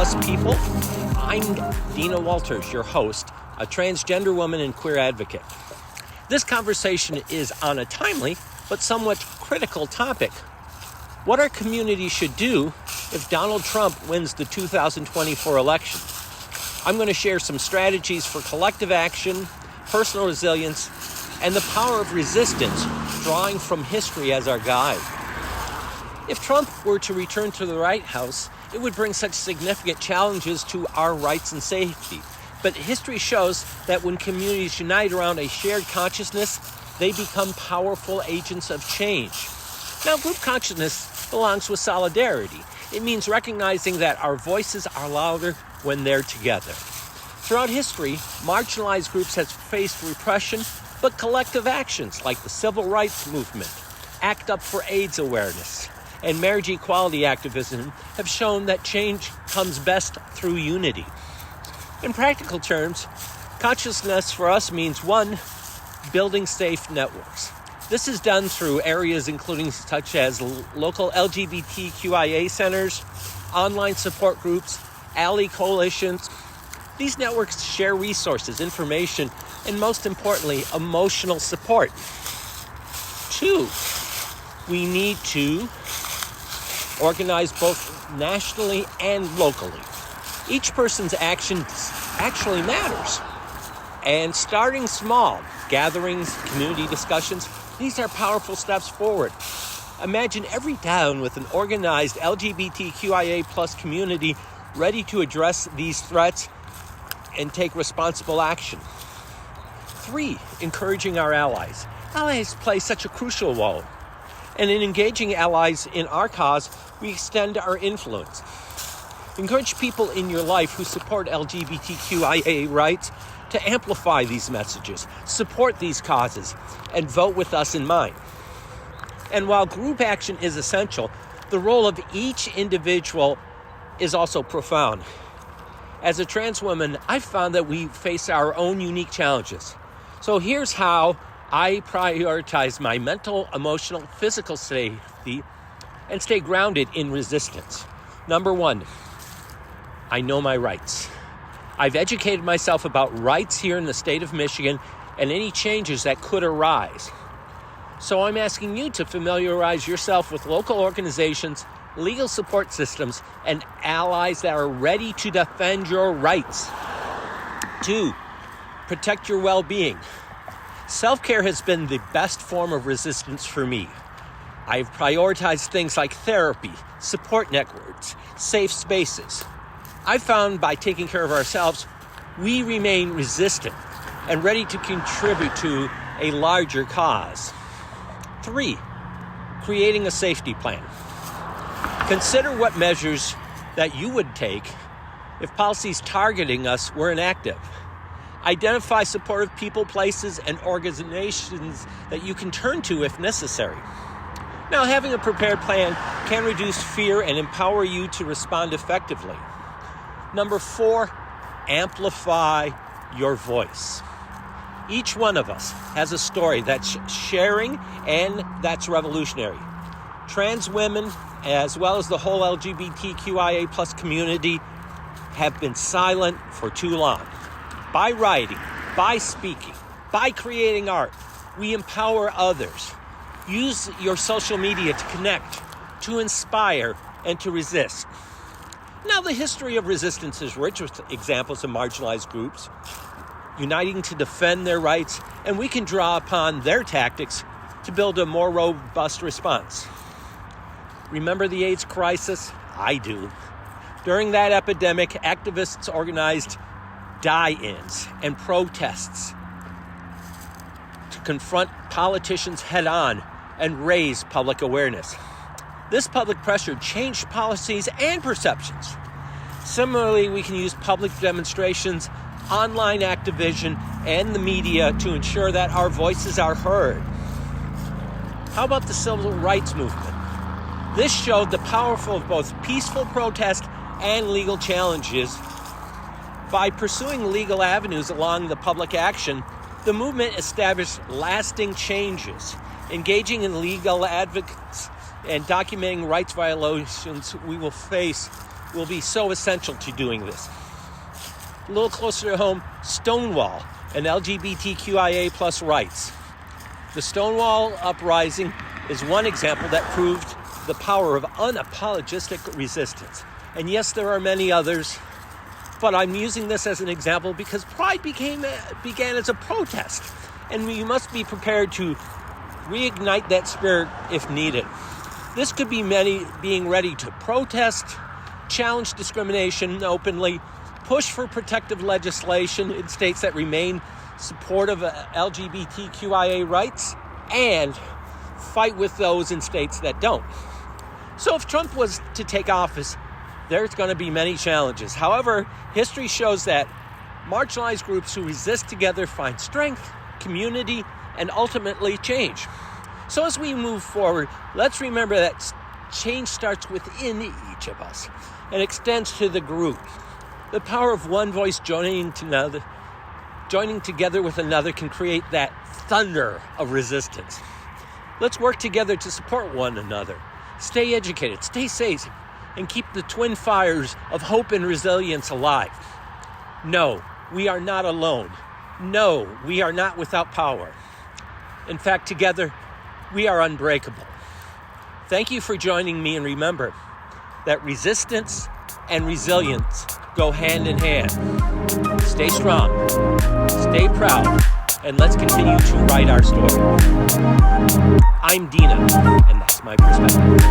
plus people. I'm Dina Walters, your host, a transgender woman and queer advocate. This conversation is on a timely but somewhat critical topic. What our community should do if Donald Trump wins the 2024 election. I'm going to share some strategies for collective action, personal resilience, and the power of resistance, drawing from history as our guide. If Trump were to return to the White House, it would bring such significant challenges to our rights and safety. But history shows that when communities unite around a shared consciousness, they become powerful agents of change. Now, group consciousness belongs with solidarity. It means recognizing that our voices are louder when they're together. Throughout history, marginalized groups have faced repression, but collective actions like the civil rights movement, Act Up for AIDS awareness, and marriage equality activism have shown that change comes best through unity. In practical terms, consciousness for us means, one, building safe networks. This is done through areas including such as local LGBTQIA centers, online support groups, ally coalitions. These networks share resources, information, and most importantly, emotional support. Two, we need to organize both nationally and locally. Each person's action actually matters. And starting small, gatherings, community discussions, these are powerful steps forward. Imagine every town with an organized LGBTQIA plus community ready to address these threats and take responsible action. Three, encouraging our allies. Allies play such a crucial role. And in engaging allies in our cause, we extend our influence. Encourage people in your life who support LGBTQIA rights to amplify these messages, support these causes, and vote with us in mind. And while group action is essential, the role of each individual is also profound. As a trans woman, I've found that we face our own unique challenges. So here's how I prioritize my mental, emotional, physical safety and stay grounded in resistance. Number one, I know my rights. I've educated myself about rights here in the state of Michigan and any changes that could arise. So I'm asking you to familiarize yourself with local organizations, legal support systems, and allies that are ready to defend your rights. Two, protect your well-being. Self-care has been the best form of resistance for me. I've prioritized things like therapy, support networks, safe spaces. I've found by taking care of ourselves, we remain resistant and ready to contribute to a larger cause. Three, creating a safety plan. Consider what measures that you would take if policies targeting us were enacted. Identify supportive people, places, and organizations that you can turn to if necessary. Now, having a prepared plan can reduce fear and empower you to respond effectively. Number four, amplify your voice. Each one of us has a story that's sharing and that's revolutionary. Trans women, as well as the whole LGBTQIA plus community, have been silent for too long. By writing, by speaking, by creating art, we empower others. Use your social media to connect, to inspire, and to resist. Now, the history of resistance is rich with examples of marginalized groups uniting to defend their rights, and we can draw upon their tactics to build a more robust response. Remember the AIDS crisis? I do. During that epidemic, activists organized die-ins and protests to confront politicians head-on and raise public awareness. This public pressure changed policies and perceptions. Similarly, we can use public demonstrations, online activism, and the media to ensure that our voices are heard. How about the civil rights movement? This showed the power of both peaceful protest and legal challenges. By pursuing legal avenues along the public action, the movement established lasting changes. Engaging in legal advocates and documenting rights violations we will face will be so essential to doing this. A little closer to home, Stonewall and LGBTQIA plus rights. The Stonewall uprising is one example that proved the power of unapologetic resistance. And yes, there are many others, but I'm using this as an example because Pride began as a protest, and we must be prepared to reignite that spirit if needed. This could be many being ready to protest, challenge discrimination openly, push for protective legislation in states that remain supportive of LGBTQIA rights, and fight with those in states that don't. So if Trump was to take office, there's going to be many challenges. However, history shows that marginalized groups who resist together find strength, community, and ultimately change. So as we move forward, let's remember that change starts within each of us and extends to the group. The power of one voice joining together with another can create that thunder of resistance. Let's work together to support one another. Stay educated, stay safe, and keep the twin fires of hope and resilience alive. No, we are not alone. No, we are not without power. In fact, together, we are unbreakable. Thank you for joining me, and remember that resistance and resilience go hand in hand. Stay strong, stay proud, and let's continue to write our story. I'm Dina, and that's my perspective.